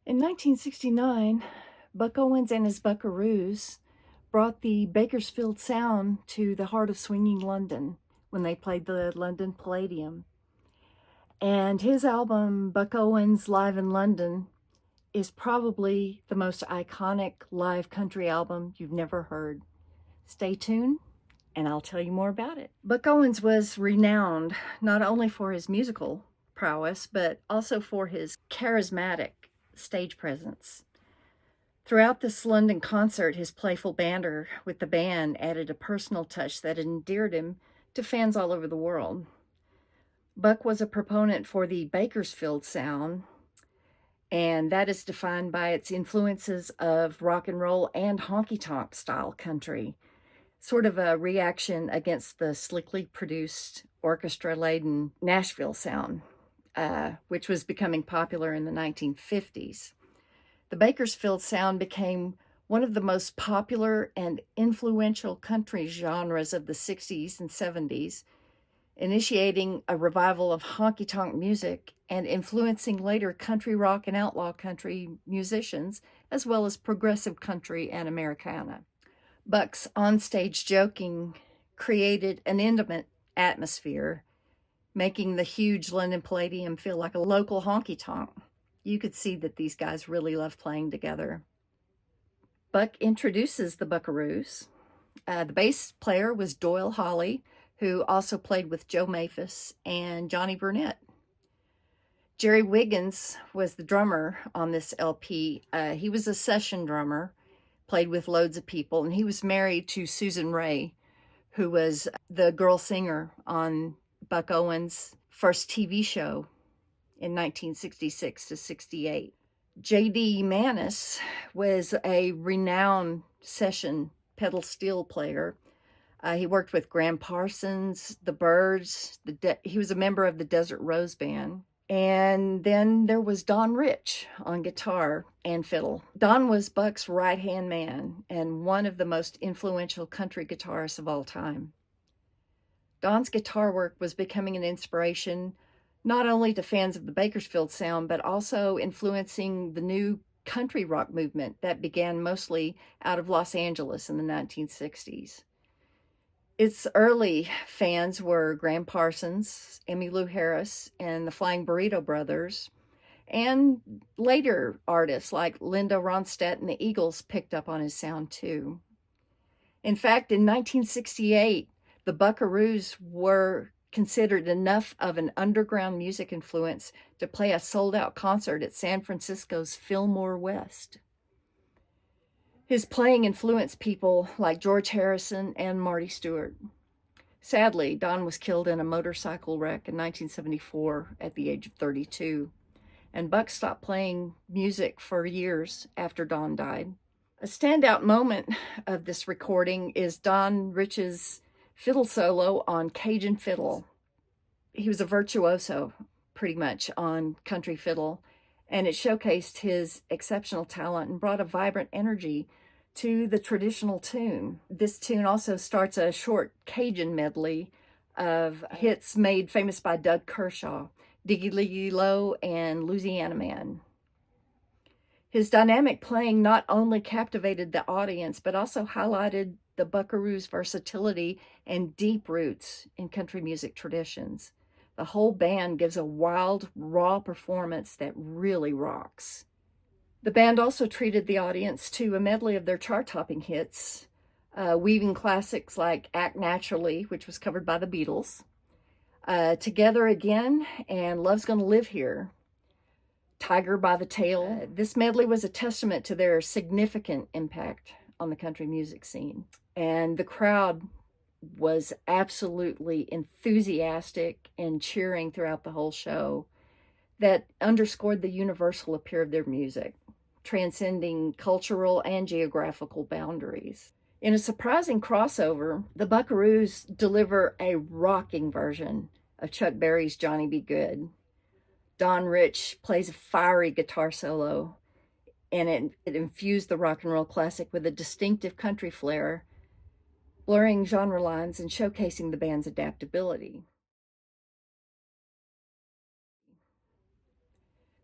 In 1969, Buck Owens and his Buckaroos brought the Bakersfield Sound to the heart of swinging London when they played the London Palladium. And his album, Buck Owens Live in London, is probably the most iconic live country album you've never heard. Stay tuned, and I'll tell you more about it. Buck Owens was renowned not only for his musical prowess, but also for his charismatic stage presence. Throughout this London concert, his playful banter with the band added a personal touch that endeared him to fans all over the world. Buck was a proponent for the Bakersfield Sound, and that is defined by its influences of rock and roll and honky tonk style country, sort of a reaction against the slickly produced, orchestra-laden Nashville sound, which was becoming popular in the 1950s. The Bakersfield Sound became one of the most popular and influential country genres of the 60s and 70s, initiating a revival of honky-tonk music and influencing later country rock and outlaw country musicians, as well as progressive country and Americana. Buck's onstage joking created an intimate atmosphere, making the huge London Palladium feel like a local honky-tonk. You could see that these guys really love playing together. Buck introduces the Buckaroos. The bass player was Doyle Holly, who also played with Joe Maphis and Johnny Burnett. Jerry Wiggins was the drummer on this LP. He was a session drummer, played with loads of people, and he was married to Susan Ray, who was the girl singer on Buck Owens' first TV show in 1966 to 68. J.D. Manis was a renowned session pedal steel player. He worked with Graham Parsons, the Byrds. He was a member of the Desert Rose Band. And then there was Don Rich on guitar and fiddle. Don was Buck's right-hand man and one of the most influential country guitarists of all time. Don's guitar work was becoming an inspiration not only to fans of the Bakersfield Sound, but also influencing the new country rock movement that began mostly out of Los Angeles in the 1960s. Its early fans were Graham Parsons, Emmylou Harris, and the Flying Burrito Brothers, and later artists like Linda Ronstadt and the Eagles picked up on his sound too. In fact, in 1968, the Buckaroos were considered enough of an underground music influence to play a sold-out concert at San Francisco's Fillmore West. His playing influenced people like George Harrison and Marty Stewart. Sadly, Don was killed in a motorcycle wreck in 1974 at the age of 32, and Buck stopped playing music for years after Don died. A standout moment of this recording is Don Rich's fiddle solo on Cajun fiddle. He was a virtuoso, pretty much, on country fiddle, and it showcased his exceptional talent and brought a vibrant energy to the traditional tune. This tune also starts a short Cajun medley of hits made famous by Doug Kershaw, Diggy Liggy Low, and Louisiana Man. His dynamic playing not only captivated the audience, but also highlighted the Buckaroos' versatility and deep roots in country music traditions. The whole band gives a wild, raw performance that really rocks. The band also treated the audience to a medley of their chart-topping hits, weaving classics like Act Naturally, which was covered by the Beatles, Together Again, and Love's Gonna Live Here, Tiger by the Tail. This medley was a testament to their significant impact on the country music scene. And the crowd was absolutely enthusiastic and cheering throughout the whole show. That underscored the universal appeal of their music, transcending cultural and geographical boundaries. In a surprising crossover, the Buckaroos deliver a rocking version of Chuck Berry's Johnny B. Good. Don Rich plays a fiery guitar solo, and it infused the rock and roll classic with a distinctive country flair, blurring genre lines and showcasing the band's adaptability.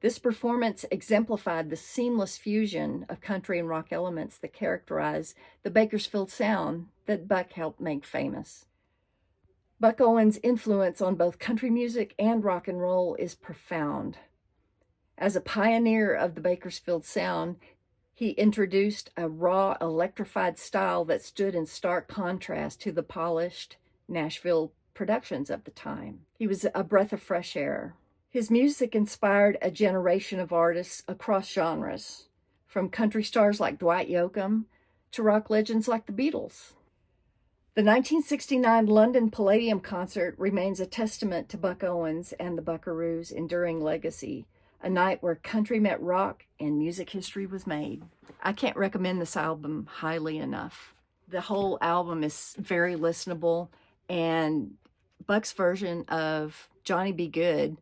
This performance exemplified the seamless fusion of country and rock elements that characterize the Bakersfield Sound that Buck helped make famous. Buck Owens' influence on both country music and rock and roll is profound. As a pioneer of the Bakersfield Sound, he introduced a raw, electrified style that stood in stark contrast to the polished Nashville productions of the time. He was a breath of fresh air. His music inspired a generation of artists across genres, from country stars like Dwight Yoakam to rock legends like the Beatles. The 1969 London Palladium concert remains a testament to Buck Owens and the Buckaroos' enduring legacy, a night where country met rock and music history was made. I can't recommend this album highly enough. The whole album is very listenable, and Buck's version of Johnny Be Good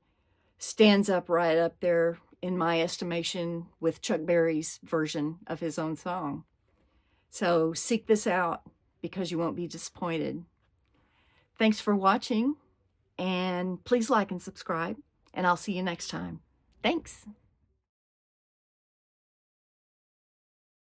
stands up right up there, in my estimation, with Chuck Berry's version of his own song. So seek this out because you won't be disappointed. Thanks for watching, and please like and subscribe, and I'll see you next time. Thanks.